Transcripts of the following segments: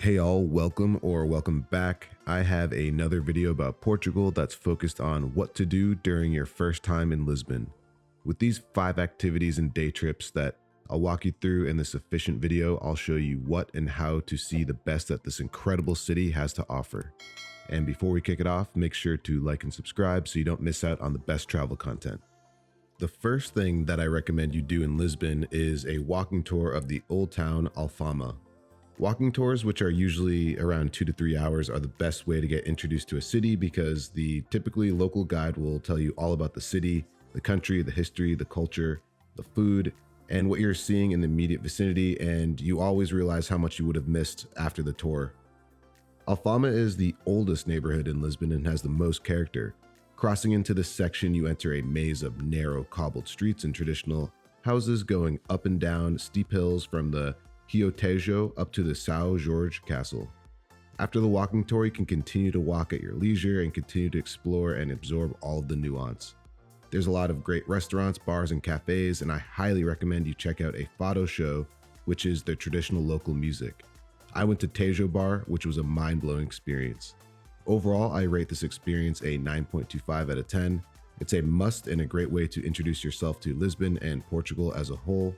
Hey all, welcome back. I have another video about Portugal that's focused on what to do during your first time in Lisbon. With these 5 activities and day trips that I'll walk you through in this efficient video, I'll show you what and how to see the best that this incredible city has to offer. And before we kick it off, make sure to like and subscribe so you don't miss out on the best travel content. The first thing that I recommend you do in Lisbon is a walking tour of the old town Alfama. Walking tours, which are usually around 2 to 3 hours, are the best way to get introduced to a city because the typically local guide will tell you all about the city, the country, the history, the culture, the food, and what you're seeing in the immediate vicinity, and you always realize how much you would have missed after the tour. Alfama is the oldest neighborhood in Lisbon and has the most character. Crossing into this section, you enter a maze of narrow cobbled streets and traditional houses going up and down steep hills from the Rio Tejo up to the São Jorge Castle. After the walking tour, you can continue to walk at your leisure and continue to explore and absorb all of the nuance. There's a lot of great restaurants, bars, and cafes, and I highly recommend you check out a fado show, which is their traditional local music. I went to Tejo Bar, which was a mind-blowing experience. Overall, I rate this experience a 9.25 out of 10. It's a must and a great way to introduce yourself to Lisbon and Portugal as a whole.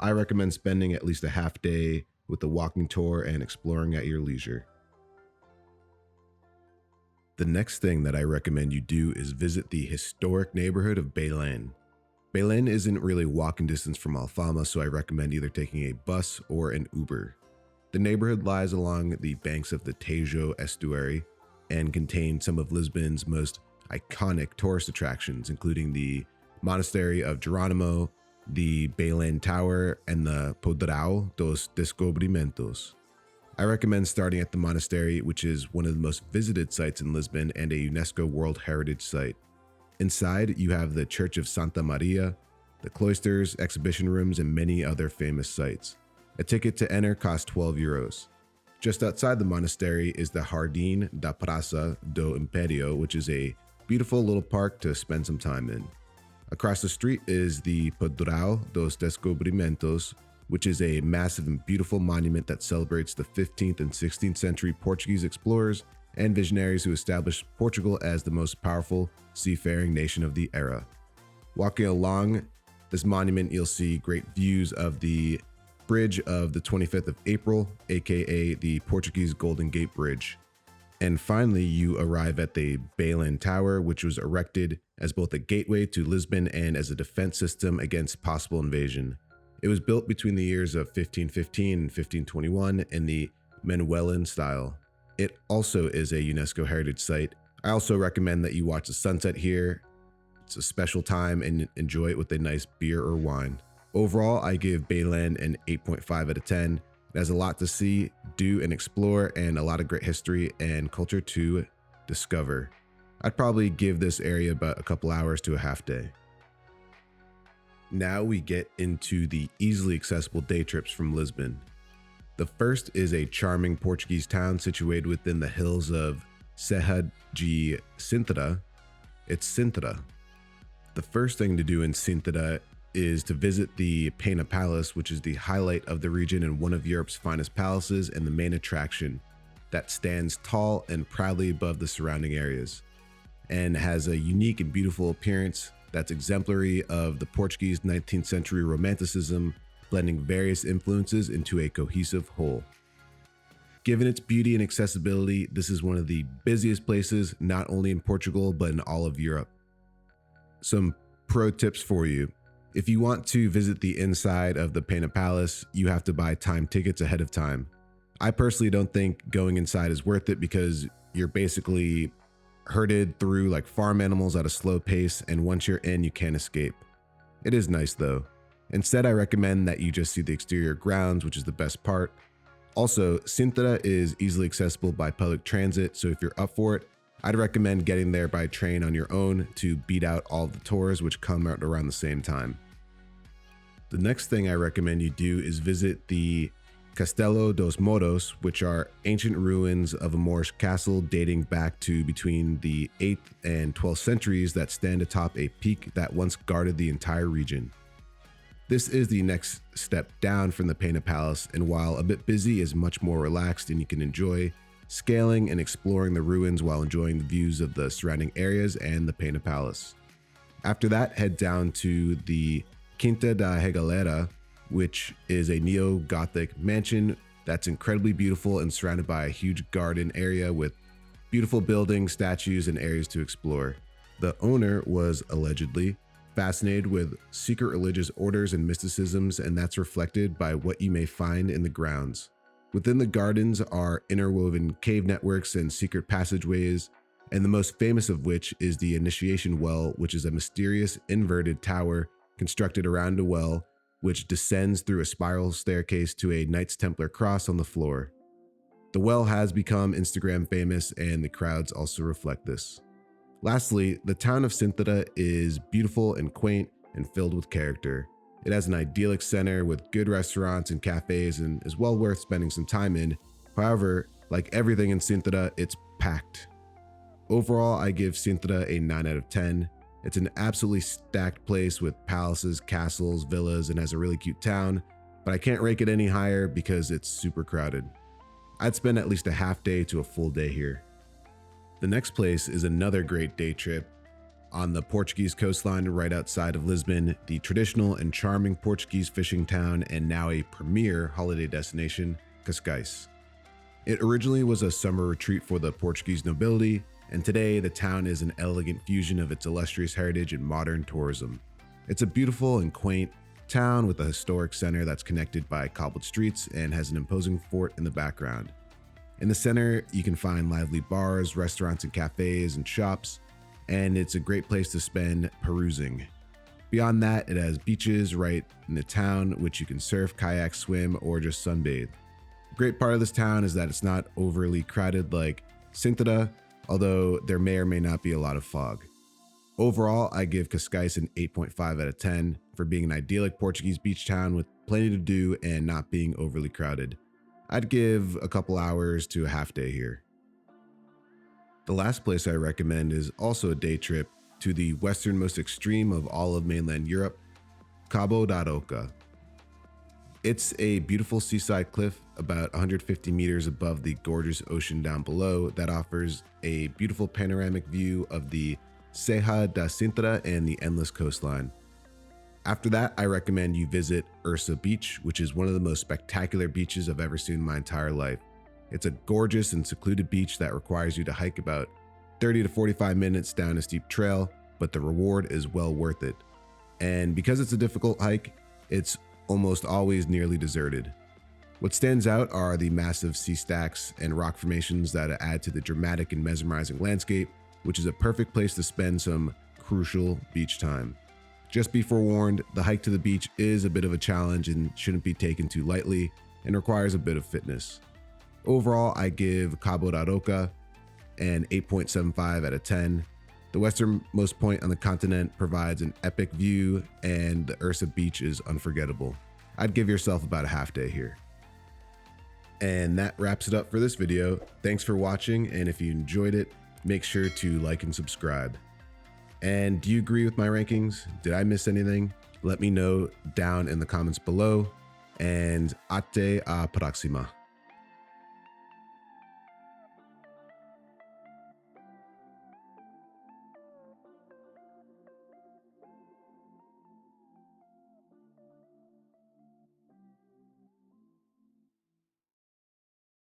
I recommend spending at least a half day with the walking tour and exploring at your leisure. The next thing that I recommend you do is visit the historic neighborhood of Belém. Belém isn't really walking distance from Alfama, so I recommend either taking a bus or an Uber. The neighborhood lies along the banks of the Tejo estuary and contains some of Lisbon's most iconic tourist attractions, including the Monastery of Geronimo, the Belém Tower, and the Portal dos Descobrimentos. I recommend starting at the monastery, which is one of the most visited sites in Lisbon and a UNESCO World Heritage Site. Inside, you have the Church of Santa Maria, the cloisters, exhibition rooms, and many other famous sites. A ticket to enter costs 12 euros. Just outside the monastery is the Jardim da Praça do Império, which is a beautiful little park to spend some time in. Across the street is the Portal dos Descobrimentos, which is a massive and beautiful monument that celebrates the 15th and 16th century Portuguese explorers and visionaries who established Portugal as the most powerful seafaring nation of the era. Walking along this monument, you'll see great views of the bridge of the 25th of April, aka the Portuguese Golden Gate Bridge. And finally, you arrive at the Belém Tower, which was erected as both a gateway to Lisbon and as a defense system against possible invasion. It was built between the years of 1515 and 1521 in the Manuelan style. It also is a UNESCO heritage site. I also recommend that you watch the sunset here. It's a special time and enjoy it with a nice beer or wine. Overall, I give Belém an 8.5 out of 10. It has a lot to see, do, and explore, and a lot of great history and culture to discover. I'd probably give this area about a couple hours to a half day. Now we get into the easily accessible day trips from Lisbon. The first is a charming Portuguese town situated within the hills of Serra de Sintra. It's Sintra. The first thing to do in Sintra is to visit the Pena Palace, which is the highlight of the region and one of Europe's finest palaces and the main attraction that stands tall and proudly above the surrounding areas and has a unique and beautiful appearance that's exemplary of the Portuguese 19th century romanticism, blending various influences into a cohesive whole. Given its beauty and accessibility, this is one of the busiest places not only in Portugal but in all of Europe. Some pro tips for you. If you want to visit the inside of the Pena Palace, you have to buy time tickets ahead of time. I personally don't think going inside is worth it because you're basically herded through like farm animals at a slow pace, and once you're in, you can't escape. It is nice though. Instead, I recommend that you just see the exterior grounds, which is the best part. Also, Sintra is easily accessible by public transit, so if you're up for it, I'd recommend getting there by train on your own to beat out all the tours which come out around the same time. The next thing I recommend you do is visit the Castelo dos Moros, which are ancient ruins of a Moorish castle dating back to between the 8th and 12th centuries that stand atop a peak that once guarded the entire region. This is the next step down from the Pena Palace, and while a bit busy, is much more relaxed and you can enjoy scaling and exploring the ruins while enjoying the views of the surrounding areas and the Pena Palace. After that, head down to the Quinta da Regalera, which is a neo-Gothic mansion that's incredibly beautiful and surrounded by a huge garden area with beautiful buildings, statues, and areas to explore. The owner was allegedly fascinated with secret religious orders and mysticisms, and that's reflected by what you may find in the grounds. Within the gardens are interwoven cave networks and secret passageways, and the most famous of which is the Initiation Well, which is a mysterious inverted tower constructed around a well, which descends through a spiral staircase to a Knights Templar cross on the floor. The well has become Instagram famous, and the crowds also reflect this. Lastly, the town of Sintra is beautiful and quaint and filled with character. It has an idyllic center with good restaurants and cafes and is well worth spending some time in. However, like everything in Sintra, it's packed. Overall, I give Sintra a 9 out of 10. It's an absolutely stacked place with palaces, castles, villas, and has a really cute town, but I can't rank it any higher because it's super crowded. I'd spend at least a half day to a full day here. The next place is another great day trip on the Portuguese coastline right outside of Lisbon, the traditional and charming Portuguese fishing town and now a premier holiday destination, Cascais. It originally was a summer retreat for the Portuguese nobility, and today the town is an elegant fusion of its illustrious heritage and modern tourism. It's a beautiful and quaint town with a historic center that's connected by cobbled streets and has an imposing fort in the background. In the center, you can find lively bars, restaurants, and cafes and shops, and it's a great place to spend perusing. Beyond that, it has beaches right in the town, which you can surf, kayak, swim, or just sunbathe. The great part of this town is that it's not overly crowded like Sintra, although there may or may not be a lot of fog. Overall, I give Cascais an 8.5 out of 10 for being an idyllic Portuguese beach town with plenty to do and not being overly crowded. I'd give a couple hours to a half day here. The last place I recommend is also a day trip to the westernmost extreme of all of mainland Europe, Cabo da Roca. It's a beautiful seaside cliff about 150 meters above the gorgeous ocean down below that offers a beautiful panoramic view of the Serra da Sintra and the endless coastline. After that, I recommend you visit Ursa Beach, which is one of the most spectacular beaches I've ever seen in my entire life. It's a gorgeous and secluded beach that requires you to hike about 30 to 45 minutes down a steep trail, but the reward is well worth it. And because it's a difficult hike, it's almost always nearly deserted. What stands out are the massive sea stacks and rock formations that add to the dramatic and mesmerizing landscape, which is a perfect place to spend some crucial beach time. Just be forewarned, the hike to the beach is a bit of a challenge and shouldn't be taken too lightly and requires a bit of fitness. Overall, I give Cabo da Roca an 8.75 out of 10. The westernmost point on the continent provides an epic view, and the Ursa Beach is unforgettable. I'd give yourself about a half day here. And that wraps it up for this video. Thanks for watching, and if you enjoyed it, make sure to like and subscribe. And do you agree with my rankings? Did I miss anything? Let me know down in the comments below, and até a próxima.